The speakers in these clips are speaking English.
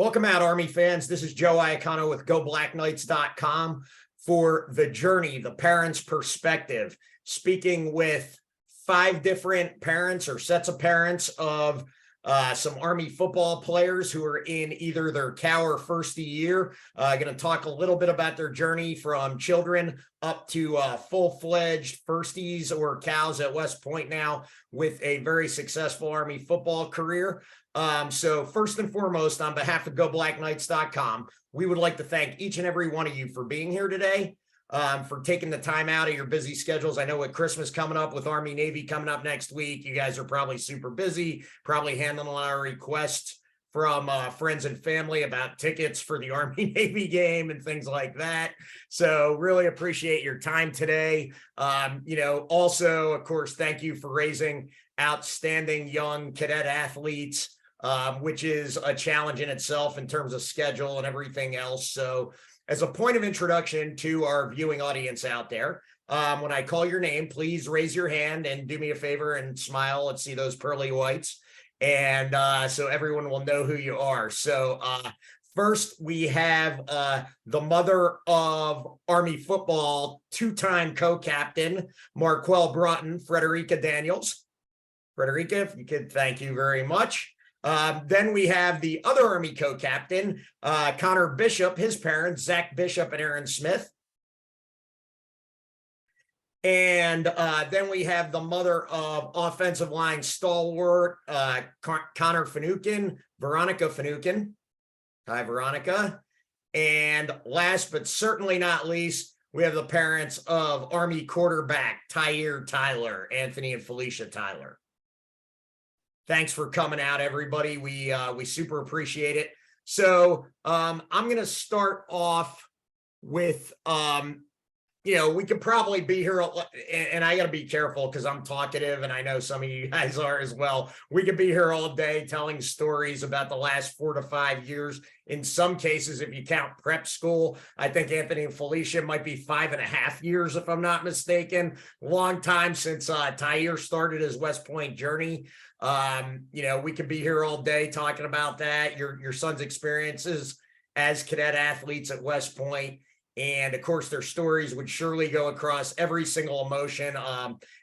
Welcome out, Army fans. This is Joe Iacono with GoBlackKnights.com for The Journey, the Parents' Perspective, speaking with 5 different parents or sets of parents of some Army football players who are in either their cow or first year. Going to talk a little bit about their journey from children up to full-fledged firsties or cows at West Point now with a very successful Army football career. So first and foremost, on behalf of GoBlackKnights.com, we would like to thank each and every one of you for being here today, for taking the time out of your busy schedules. I know with Christmas coming up, with Army Navy coming up next week, you guys are probably super busy, probably handling a lot of requests from friends and family about tickets for the Army Navy game and things like that. So really appreciate your time today. Also, of course, thank you for raising outstanding young cadet athletes, which is a challenge in itself in terms of schedule and everything else. So as a point of introduction to our viewing audience out there, when I call your name, please raise your hand and do me a favor and smile. Let's see those pearly whites. And so everyone will know who you are. So first, we have the mother of Army football, 2-time co-captain, Marquel Broughton, Frederica Daniels. Frederica, if you could, thank you very much. Then we have the other Army co-captain, Connor Bishop, his parents, Zack Bishop and Erin Smith. And then we have the mother of offensive line stalwart, Connor Finucane, Veronica Finucane. Hi, Veronica. And last but certainly not least, we have the parents of Army quarterback, Tyhier Tyler, Anthony and Felicia Tyler. Thanks for coming out, everybody. We super appreciate it. So I'm going to start off with, we could probably be here, and I got to be careful because I'm talkative, and I know some of you guys are as well. We could be here all day telling stories about the last 4 to 5 years. In some cases, if you count prep school, I think Anthony and Felicia might be 5.5 years, if I'm not mistaken. Long time since Tyhier started his West Point journey. We could be here all day talking about that, your son's experiences as cadet athletes at West Point. And of course, their stories would surely go across every single emotion.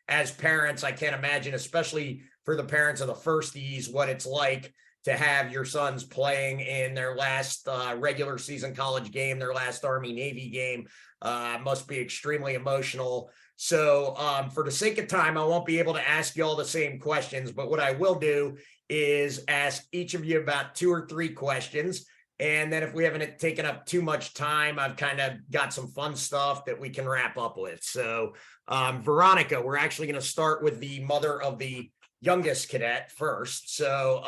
As parents, I can't imagine, especially for the parents of the firsties, what it's like to have your sons playing in their last regular season college game, their last Army Navy game. Must be extremely emotional. So for the sake of time, I won't be able to ask you all the same questions, but what I will do is ask each of you about 2 or 3 questions. And then if we haven't taken up too much time, I've kind of got some fun stuff that we can wrap up with. So Veronica, we're actually going to start with the mother of the youngest cadet first. So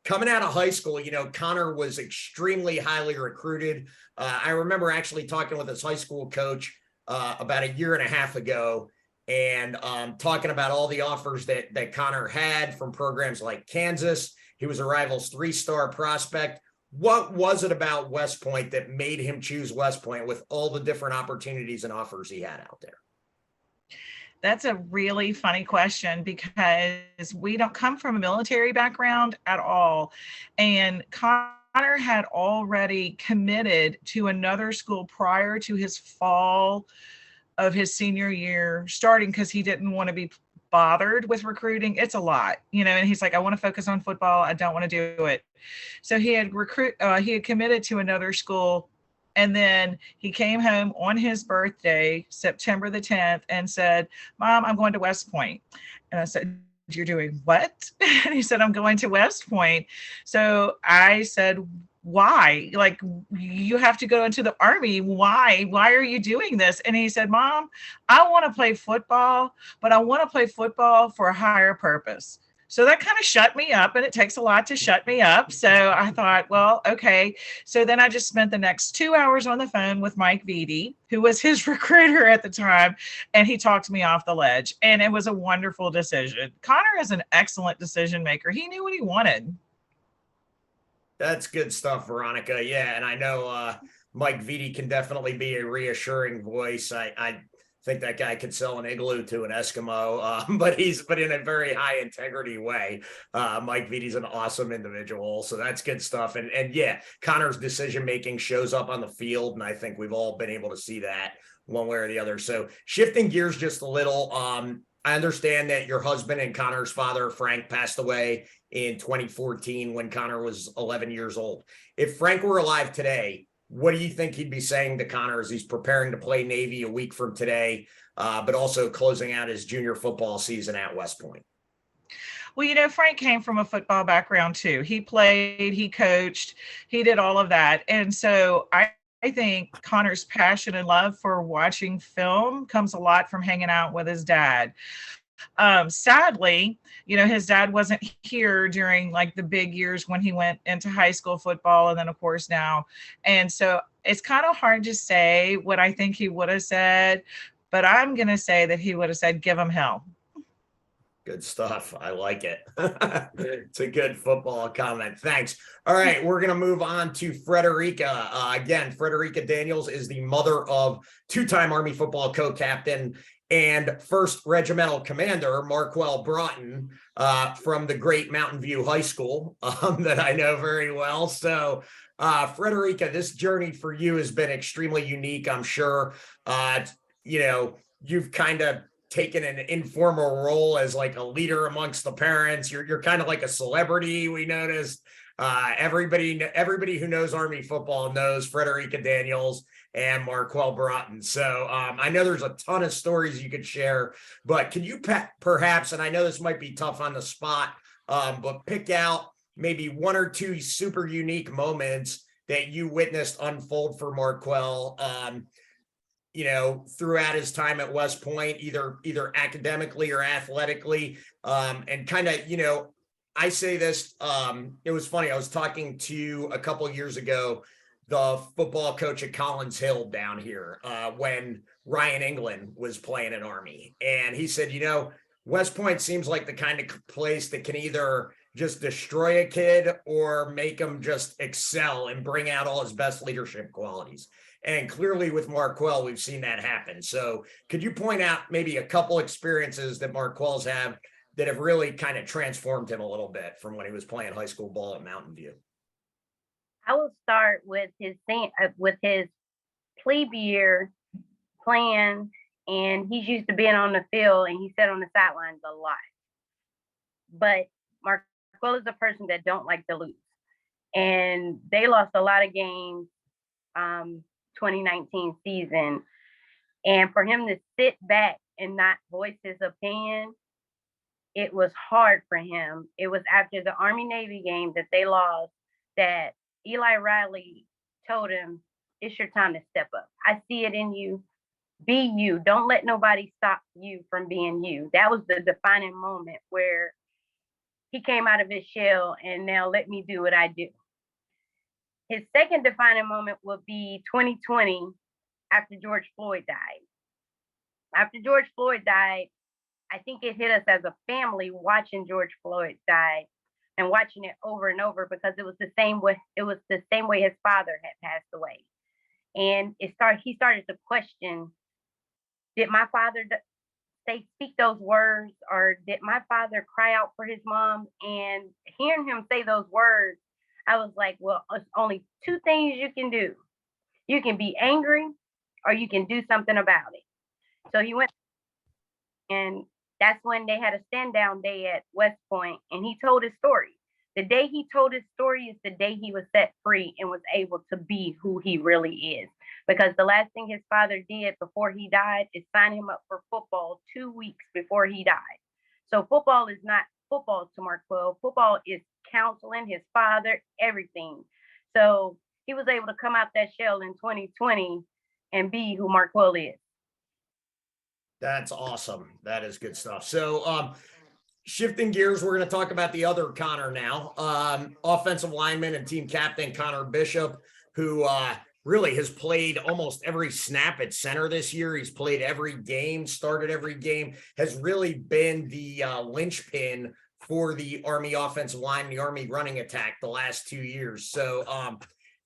coming out of high school, Connor was extremely highly recruited. I remember actually talking with his high school coach about 1.5 years ago and talking about all the offers that Connor had from programs like Kansas. He was a Rivals 3-star prospect. What was it about West Point that made him choose West Point with all the different opportunities and offers he had out there? That's a really funny question because we don't come from a military background at all. And Connor had already committed to another school prior to his fall of his senior year starting because he didn't want to be bothered with recruiting. It's a lot, and he's like, I want to focus on football. I don't want to do it. So he had committed to another school. And then he came home on his birthday, September the 10th, and said, Mom, I'm going to West Point. And I said, you're doing what? And he said, I'm going to West Point. So I said, why? Like, you have to go into the Army. Why are you doing this? And he said, Mom, I want to play football, but I want to play football for a higher purpose. So that kind of shut me up, and it takes a lot to shut me up. So I thought, well, okay. So then I just spent the next 2 hours on the phone with Mike Vitti, who was his recruiter at the time, and he talked me off the ledge. And it was a wonderful decision. Connor is an excellent decision maker. He knew what he wanted. That's good stuff, Veronica. Yeah, and I know Mike Vitti can definitely be a reassuring voice. I think that guy could sell an igloo to an Eskimo, but in a very high integrity way. Mike Vidy's an awesome individual, so that's good stuff. And yeah, Connor's decision making shows up on the field, and I think we've all been able to see that one way or the other. So shifting gears just a little, I understand that your husband and Connor's father, Frank, passed away in 2014 when Connor was 11 years old. If Frank were alive today, what do you think he'd be saying to Connor as he's preparing to play Navy a week from today, but also closing out his junior football season at West Point? Well, Frank came from a football background too. He played, he coached, he did all of that. And so I think Connor's passion and love for watching film comes a lot from hanging out with his dad. Sadly, his dad wasn't here during like the big years when he went into high school football, and then of course now. And so it's kind of hard to say what I think he would have said, but I'm going to say that he would have said, give him hell. Good stuff. I like it. It's a good football comment. Thanks. All right, we're going to move on to Frederica. Again, Frederica Daniels is the mother of two-time Army football co-captain and first regimental commander, Marquel Broughton, from the great Mountain View High School that I know very well. So, Frederica, this journey for you has been extremely unique, I'm sure. You've kind of taken an informal role as like a leader amongst the parents. You're kind of like a celebrity, we noticed. Everybody who knows Army football knows Frederica Daniels and Marquel Broughton. So I know there's a ton of stories you could share, but can you perhaps, and I know this might be tough on the spot, but pick out maybe one or two super unique moments that you witnessed unfold for Marquel, throughout his time at West Point, either academically or athletically, and kind of, I say this, it was funny. I was talking to a couple of years ago, the football coach at Collins Hill down here, when Ryan England was playing at Army. And he said, West Point seems like the kind of place that can either just destroy a kid or make him just excel and bring out all his best leadership qualities. And clearly with Marquel, we've seen that happen. So could you point out maybe a couple experiences that Marquel's have that have really kind of transformed him a little bit from when he was playing high school ball at Mountain View? I will start with his plebe year playing, and he's used to being on the field, and he sat on the sidelines a lot. But Marquel is a person that don't like to lose, and they lost a lot of games 2019 season, and for him to sit back and not voice his opinion, it was hard for him. It was after the Army-Navy game that they lost that Eli Riley told him, it's your time to step up. I see it in you. Be you. Don't let nobody stop you from being you. That was the defining moment where he came out of his shell and now let me do what I do. His second defining moment would be 2020 after George Floyd died. After George Floyd died, I think it hit us as a family watching George Floyd die and watching it over and over, because it was the same way his father had passed away. And he started to question, did my father speak those words, or did my father cry out for his mom? And hearing him say those words, I was like, well, it's only two things you can do. You can be angry or you can do something about it. So he went, and that's when they had a stand down day at West Point, and he told his story. The day he told his story is the day he was set free and was able to be who he really is. Because the last thing his father did before he died is sign him up for football 2 weeks before he died. So football is not football to Marquel. Football is counseling, his father, everything. So he was able to come out that shell in 2020 and be who Marquel is. That's awesome. That is good stuff. So, shifting gears, we're going to talk about the other Connor now, offensive lineman and team captain Connor Bishop, who really has played almost every snap at center this year. He's played every game, started every game, has really been the linchpin for the Army offensive line, the Army running attack the last 2 years. So,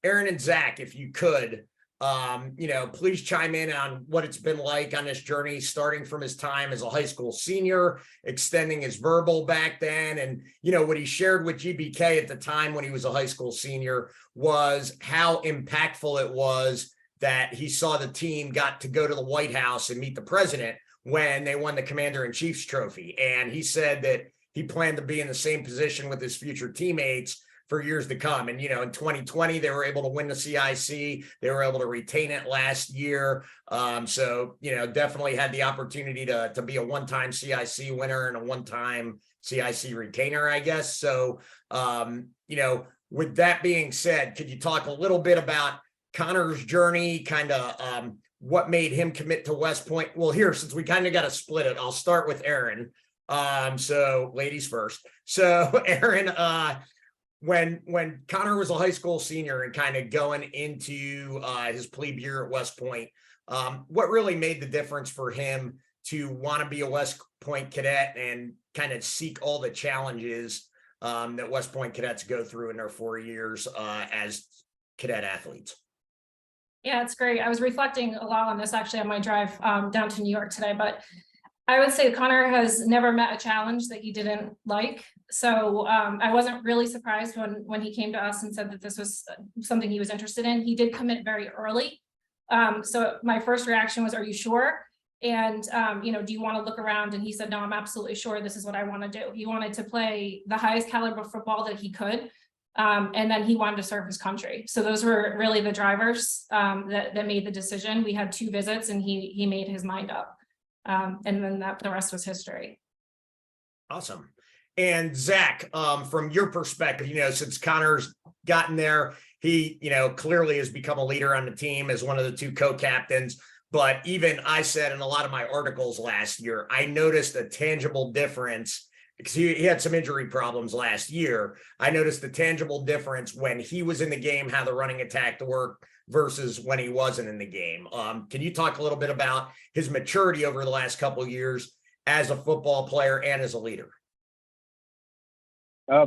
Aaron and Zach, if you could, Please chime in on what it's been like on this journey, starting from his time as a high school senior, extending his verbal back then. And, what he shared with GBK at the time when he was a high school senior was how impactful it was that he saw the team got to go to the White House and meet the president when they won the Commander-in-Chief's trophy. And he said that he planned to be in the same position with his future teammates for years to come. And, in 2020, they were able to win the CIC. They were able to retain it last year. So, definitely had the opportunity to be a one-time CIC winner and a one-time CIC retainer, I guess. So, with that being said, could you talk a little bit about Connor's journey, kind of what made him commit to West Point? Well, here, since we kind of got to split it, I'll start with Erin. So ladies first. So Erin, when Connor was a high school senior and kind of going into his plebe year at West Point, what really made the difference for him to want to be a West Point cadet and kind of seek all the challenges that West Point cadets go through in their 4 years as cadet athletes? Yeah, it's great. I was reflecting a lot on this actually on my drive down to New York today, but I would say Connor has never met a challenge that he didn't like. So I wasn't really surprised when he came to us and said that this was something he was interested in. He did commit very early. So my first reaction was, are you sure? And, do you want to look around? And he said, no, I'm absolutely sure this is what I want to do. He wanted to play the highest caliber football that he could. And then he wanted to serve his country. So those were really the drivers that made the decision. We had 2 visits and he made his mind up. And then the rest was history. Awesome. And Zach, from your perspective, since Connor's gotten there, he, clearly has become a leader on the team as one of the 2 co-captains. But even I said in a lot of my articles last year, I noticed a tangible difference because he had some injury problems last year. I noticed the tangible difference when he was in the game, how the running attack worked versus when he wasn't in the game. Can you talk a little bit about his maturity over the last couple of years as a football player and as a leader? I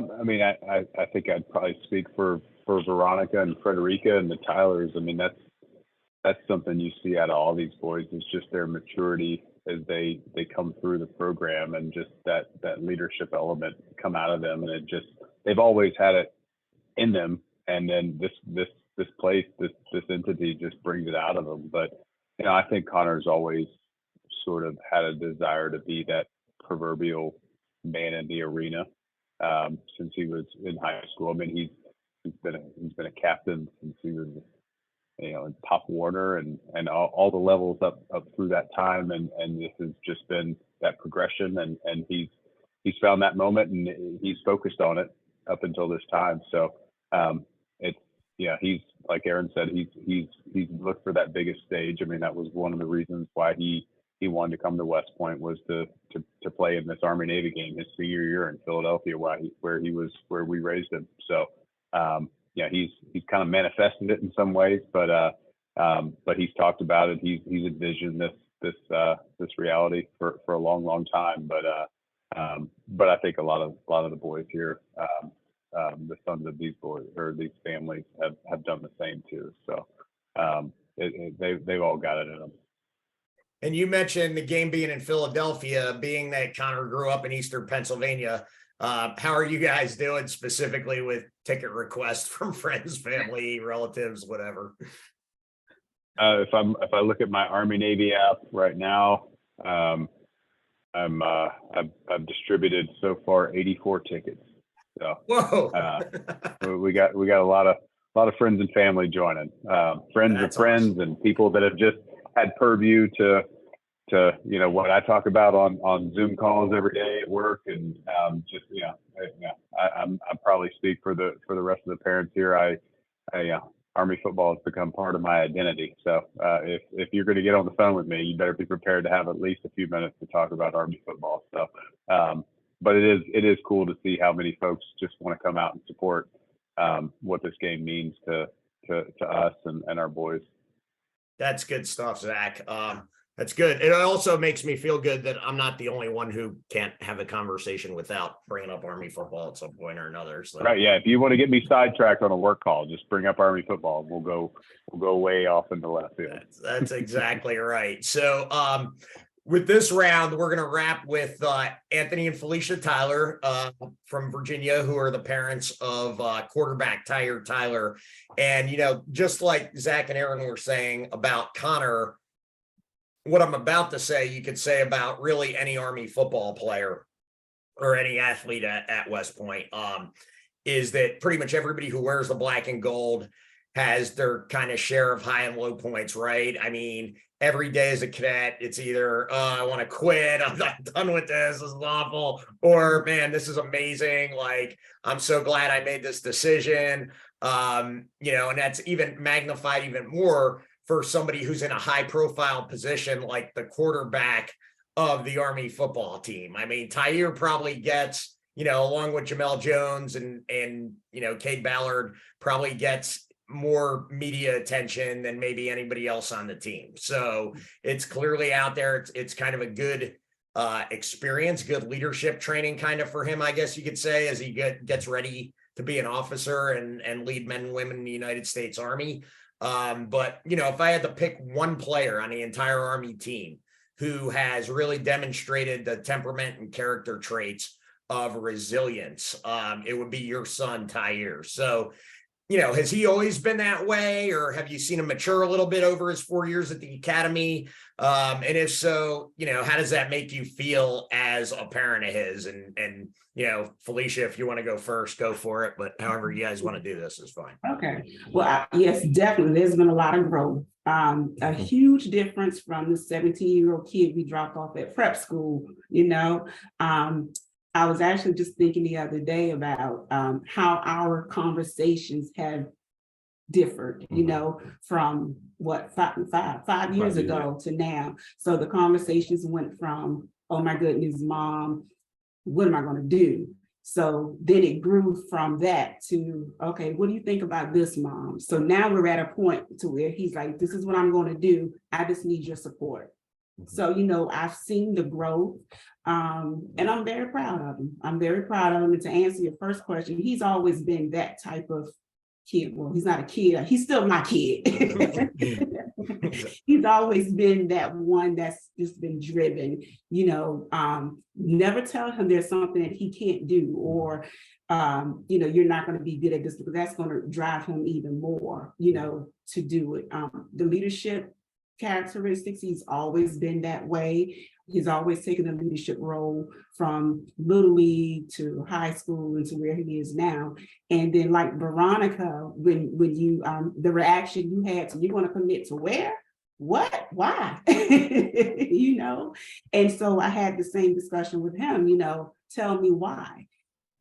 think I'd probably speak for Veronica and Frederica and the Tylers. I mean, that's something you see out of all these boys. It's just their maturity as they come through the program and just that leadership element come out of them. And they've always had it in them. And then this place, this entity just brings it out of them. But, I think Connor's always sort of had a desire to be that proverbial man in the arena since he was in high school. I mean, he's been a captain since he was, in Pop Warner and all the levels up through that time. And this has just been that progression and he's found that moment and he's focused on it up until this time. So he's, like Erin said, he's looked for that biggest stage. I mean, that was one of the reasons why he wanted to come to West Point was to play in this Army Navy game his senior year in Philadelphia, where we raised him. So he's kind of manifested it in some ways, but he's talked about it. He's envisioned this reality for a long time. But I think a lot of the boys here, the sons of these boys or these families have done the same too. So they've all got it in them. And you mentioned the game being in Philadelphia, being that Connor grew up in Eastern Pennsylvania. How are you guys doing specifically with ticket requests from friends, family, relatives, whatever? If I look at my Army Navy app right now, I've distributed so far 84 tickets. So whoa, we got a lot of friends and family joining. Friends That's of friends awesome. And people that have just had purview to what I talk about on Zoom calls every day at work, and I probably speak for the rest of the parents here. Army football has become part of my identity. So if you're going to get on the phone with me, you better be prepared to have at least a few minutes to talk about Army football. So, but it is cool to see how many folks just want to come out and support what this game means to us and our boys. That's good stuff, Zach. That's good. It also makes me feel good that I'm not the only one who can't have a conversation without bringing up Army football at some point or another. So. Right. Yeah. If you want to get me sidetracked on a work call, just bring up Army football. We'll go way off into left field. That's exactly right. So, with this round, we're going to wrap with Anthony and Felicia Tyler from Virginia, who are the parents of quarterback Tyhier Tyler. And, just like Zach and Erin were saying about Connor, what I'm about to say, you could say about really any Army football player or any athlete at West Point, is that pretty much everybody who wears the black and gold has their kind of share of high and low points, right? I mean, every day as a cadet, it's either, I want to quit, I'm not done with this is awful, or man, this is amazing. Like, I'm so glad I made this decision. And that's even magnified even more for somebody who's in a high profile position, like the quarterback of the Army football team. I mean, Tyhier probably gets, along with Jamel Jones and Cade Ballard, probably gets more media attention than maybe anybody else on the team. So it's clearly out there. It's kind of a good experience, good leadership training kind of for him, I guess you could say, as he gets ready to be an officer and lead men and women in the United States Army. But if I had to pick one player on the entire Army team who has really demonstrated the temperament and character traits of resilience, it would be your son, Tyhier. So, has he always been that way, or have you seen him mature a little bit over his 4 years at the academy? And if so, how does that make you feel as a parent of his? And Felicia, if you want to go first, go for it. But however you guys want to do this is fine. Okay. Well, yes, definitely. There's been a lot of growth. A huge difference from the 17-year-old kid we dropped off at prep school. I was actually just thinking the other day about how our conversations have differed, from what, five years ago to now. So the conversations went from, oh my goodness, Mom, what am I going to do? So then it grew from that to, okay, what do you think about this, Mom? So now we're at a point to where he's like, this is what I'm going to do. I just need your support. So, I've seen the growth, and I'm very proud of him. I'm very proud of him. And to answer your first question, he's always been that type of kid. Well, he's not a kid. He's still my kid. He's always been that one that's just been driven, never tell him there's something that he can't do, or, you're not going to be good at this, because that's going to drive him even more, to do it. The leadership characteristics, he's always been that way. He's always taken a leadership role from little league to high school and to where he is now. And then, like Veronica, when you the reaction you had to, you're going to commit to where, what, why, and so I had the same discussion with him, tell me why.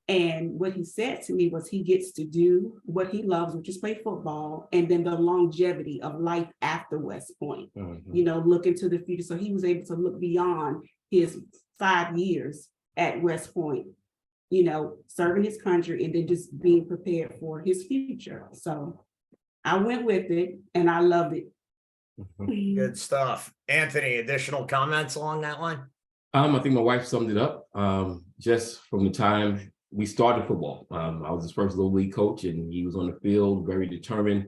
And what he said to me was he gets to do what he loves, which is play football, and then the longevity of life after West Point, look into the future. So he was able to look beyond his 5 years at West Point, serving his country and then just being prepared for his future. So I went with it and I loved it. Good stuff. Anthony, additional comments along that line? I think my wife summed it up. Just from the time we started football. I was his first little league coach, and he was on the field, very determined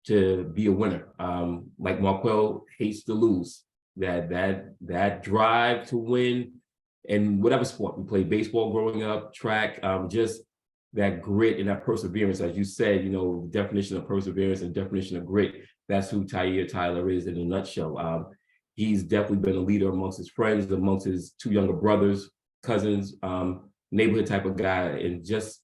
to be a winner. Like Marquel hates to lose. That drive to win, in whatever sport we played, baseball growing up, track, just that grit and that perseverance, as you said, the definition of perseverance and definition of grit. That's who Tyhier Tyler is in a nutshell. He's definitely been a leader amongst his friends, amongst his two younger brothers, cousins. Neighborhood type of guy, and just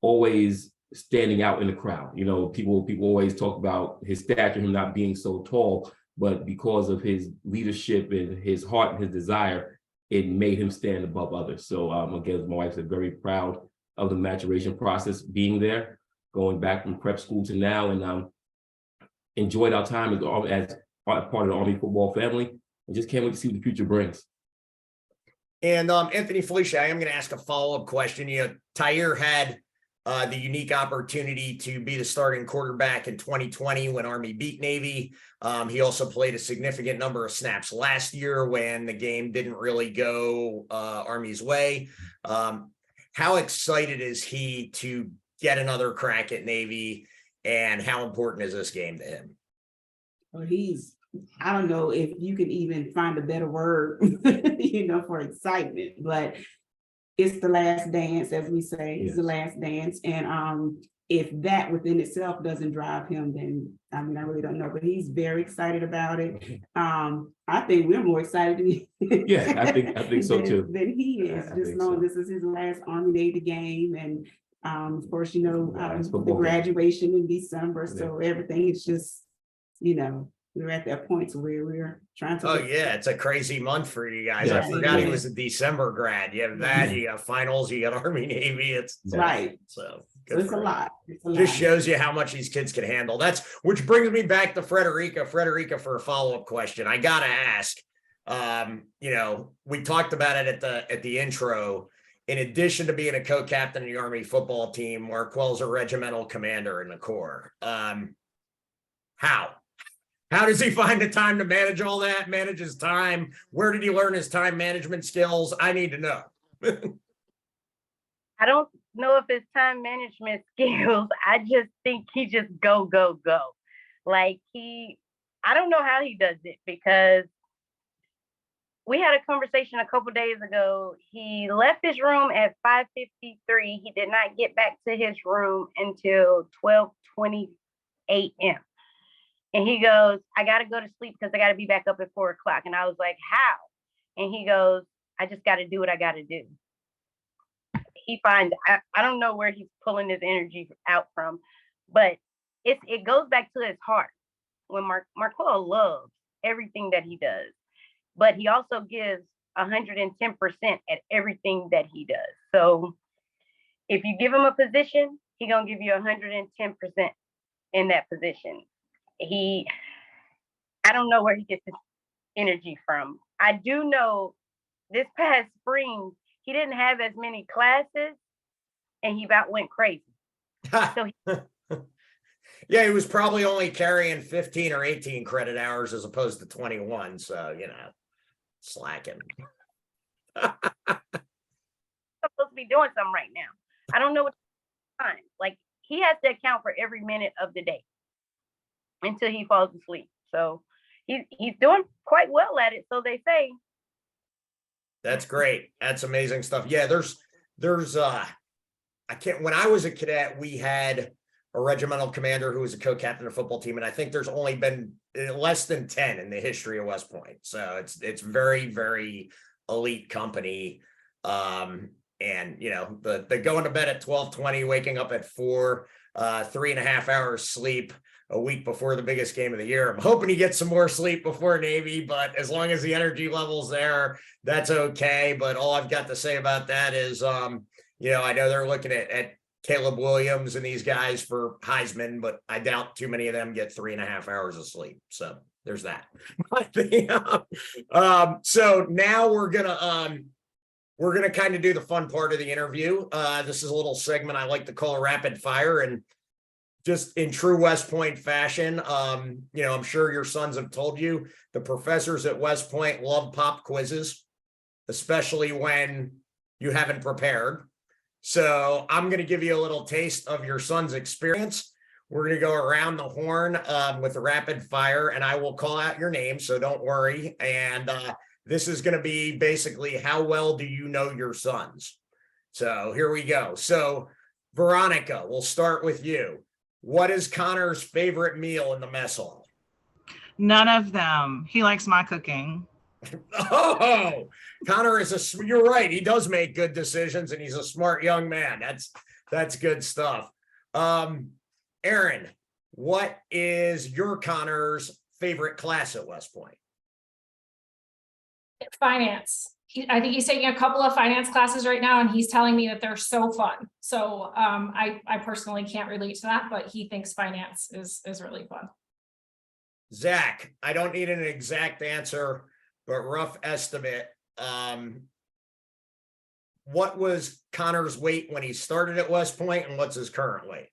always standing out in the crowd. People always talk about his stature, him not being so tall, but because of his leadership and his heart and his desire, it made him stand above others. So again, my wife said, very proud of the maturation process being there, going back from prep school to now, and enjoyed our time as part of the Army football family, and just can't wait to see what the future brings. And Anthony, Felicia, I am going to ask a follow-up question. Tyhier had the unique opportunity to be the starting quarterback in 2020 when Army beat Navy. He also played a significant number of snaps last year when the game didn't really go Army's way. How excited is he to get another crack at Navy, and how important is this game to him? Well, I don't know if you could even find a better word, for excitement, but it's the last dance, as we say. It's the last dance. And if that within itself doesn't drive him, then I really don't know. But he's very excited about it. I think we're more excited than Yeah, I think so too. than he is. Just knowing this is his last Army Navy game, and of course, the graduation in December. So everything is just, we're at that point where we're trying to. Oh yeah, it's a crazy month for you guys. Yeah. I forgot he was a December grad. You have that, you got finals, you got Army Navy. It's right. So It's a lot. Just shows you how much these kids can handle. Which brings me back to Frederica. Frederica, for a follow-up question, I gotta ask. We talked about it at the intro. In addition to being a co-captain of the Army football team, Marquel's a regimental commander in the Corps. How does he find the time to manage all that, manage his time? Where did he learn his time management skills? I need to know. I don't know if it's time management skills. I just think he just go. Like I don't know how he does it, because we had a conversation a couple days ago. He left his room at 5:53. He did not get back to his room until 12:20 a.m. And he goes, I got to go to sleep because I got to be back up at 4 o'clock. And I was like, how? And he goes, I just got to do what I got to do. He finds, I don't know where he's pulling his energy out from, but it goes back to his heart. When Marquel loves everything that he does, but he also gives 110% at everything that he does. So if you give him a position, he's going to give you 110% in that position. I don't know where he gets his energy from. I do know this past spring, he didn't have as many classes and he about went crazy. So yeah, he was probably only carrying 15 or 18 credit hours as opposed to 21. So, slacking. supposed to be doing something right now. I don't know what time. Like, he has to account for every minute of the day until he falls asleep. So he's doing quite well at it, so they say. That's great. That's amazing stuff. Yeah, there's when I was a cadet, we had a regimental commander who was a co-captain of the football team, and I think there's only been less than 10 in the history of West Point. So it's very, very elite company. And the going to bed at 12:20, waking up at 4, 3.5 hours sleep a week before the biggest game of the year. I'm hoping he gets some more sleep before Navy, but as long as the energy level's there, that's okay. But all I've got to say about that is, I know they're looking at Caleb Williams and these guys for Heisman, but I doubt too many of them get 3.5 hours of sleep. So there's that. So now we're gonna kind of do the fun part of the interview. This is a little segment I like to call a rapid fire, and just in true West Point fashion, I'm sure your sons have told you the professors at West Point love pop quizzes, especially when you haven't prepared. So I'm going to give you a little taste of your son's experience. We're going to go around the horn with a rapid fire, and I will call out your name, so don't worry. And this is going to be basically, how well do you know your sons? So here we go. So Veronica, we'll start with you. What is Connor's favorite meal in the mess hall? None of them. He likes my cooking. Oh, Connor you're right. He does make good decisions and he's a smart young man. That's good stuff. Erin, what is your Connor's favorite class at West Point? Finance. I think he's taking a couple of finance classes right now, and he's telling me that they're so fun. So I personally can't relate to that, but he thinks finance is really fun. Zack, I don't need an exact answer, but rough estimate. what was Connor's weight when he started at West Point, and what's his current weight?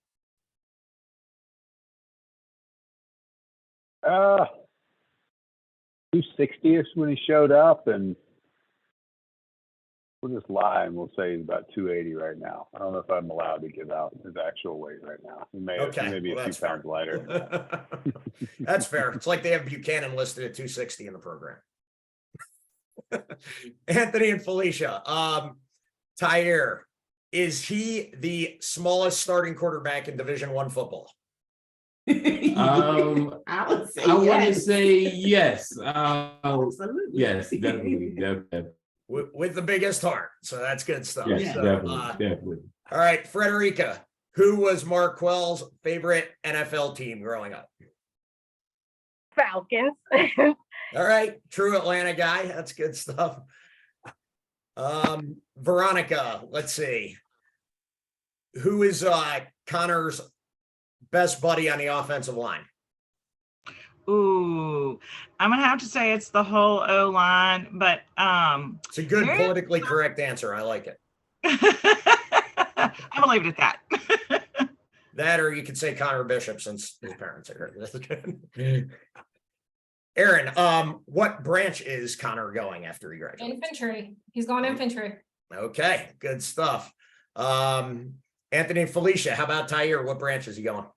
260-ish when he showed up, and we'll just lie and we'll say he's about 280 right now. I don't know if I'm allowed to give out his actual weight right now. He may be well, a few pounds lighter. That's fair. It's like they have Buchanan listed at 260 in the program. Anthony and Felicia, Tyhier, is he the smallest starting quarterback in Division I football? I would say I want to yes. say yes. Absolutely. Yes, definitely. With the biggest heart. So that's good stuff. Yes, So, definitely. all right, Frederica, who was Marquel's favorite NFL team growing up? Falcons. All right, true Atlanta guy. That's good stuff. Veronica, let's see. Who is Connor's best buddy on the offensive line? Ooh, I'm gonna have to say it's the whole O line, but It's a good politically correct answer. I like it. I'm gonna leave it at that. That, or you could say Connor Bishop, since his parents are here. Erin, what branch is Connor going after he graduates? Infantry. He's going infantry. Okay, good stuff. Anthony and Felicia, how about Tyhier? What branch is he going?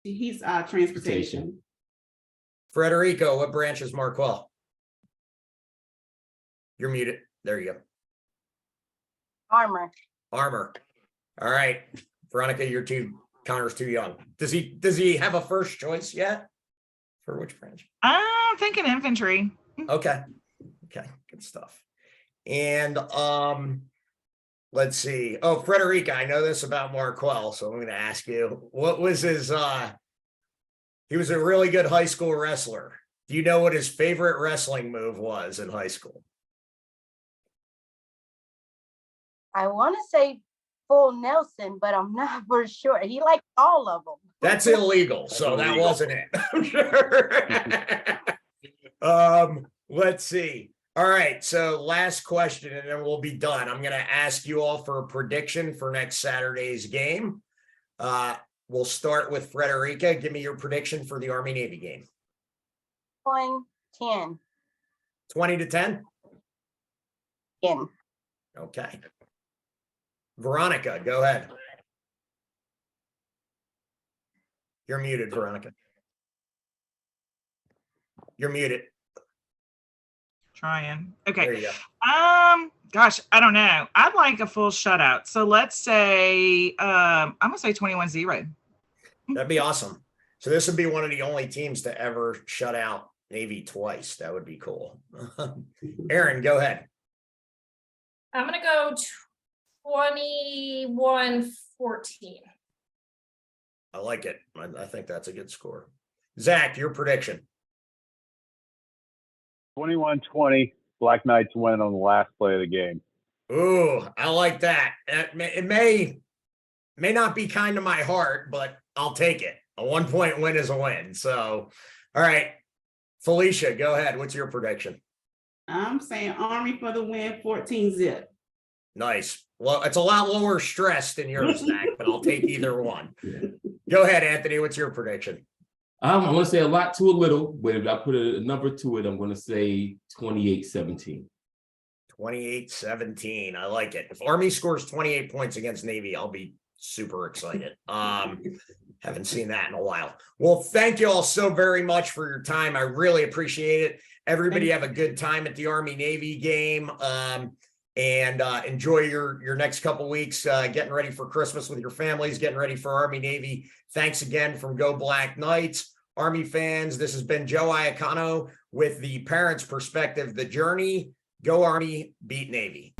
He's transportation. Frederico, what branch is Marquel? You're muted. There you go. Armor. Armor. All right. Veronica, Connor's too young. Does he have a first choice yet? For which branch? I'm thinking infantry. Okay. Okay, good stuff. And let's see. Oh, Frederica, I know this about Marquel, so I'm going to ask you, what was his he was a really good high school wrestler. Do you know what his favorite wrestling move was in high school? I want to say full Nelson, but I'm not for sure. He liked all of them. That's illegal, so that wasn't it. I'm sure. Let's see. All right, so last question, and then we'll be done. I'm going to ask you all for a prediction for next Saturday's game. We'll start with Frederica. Give me your prediction for the Army-Navy game. 10. 20-10? 10. Okay. Veronica, go ahead. You're muted, Veronica. You're muted. Trying. There Okay. you go. Gosh, I don't know. I'd like a full shutout. So let's say I'm gonna say 21-0. That'd be awesome. So this would be one of the only teams to ever shut out Navy twice. That would be cool. Erin, go ahead. I'm gonna go 21-14. I like it. I think that's a good score. Zach, your prediction. 21-20, Black Knights win on the last play of the game. Ooh, I like that. It may not be kind to my heart, but I'll take it. A 1-point win is a win. So, all right. Felicia, go ahead. What's your prediction? I'm saying Army for the win, 14-0. Nice. Well, it's a lot lower stress than yours, Zach, but I'll take either one. Go ahead, Anthony. What's your prediction? I'm going to say a lot to a little, but if I put a number to it, I'm going to say 28-17. 28-17. I like it. If Army scores 28 points against Navy, I'll be super excited. Haven't seen that in a while. Well, thank you all so very much for your time. I really appreciate it. Everybody have a good time at the Army-Navy game. And enjoy your next couple weeks, getting ready for Christmas with your families, getting ready for Army-Navy. Thanks again from Go Black Knights. Army fans, this has been Joe Iacono with the Parents' Perspective, The Journey. Go Army, beat Navy.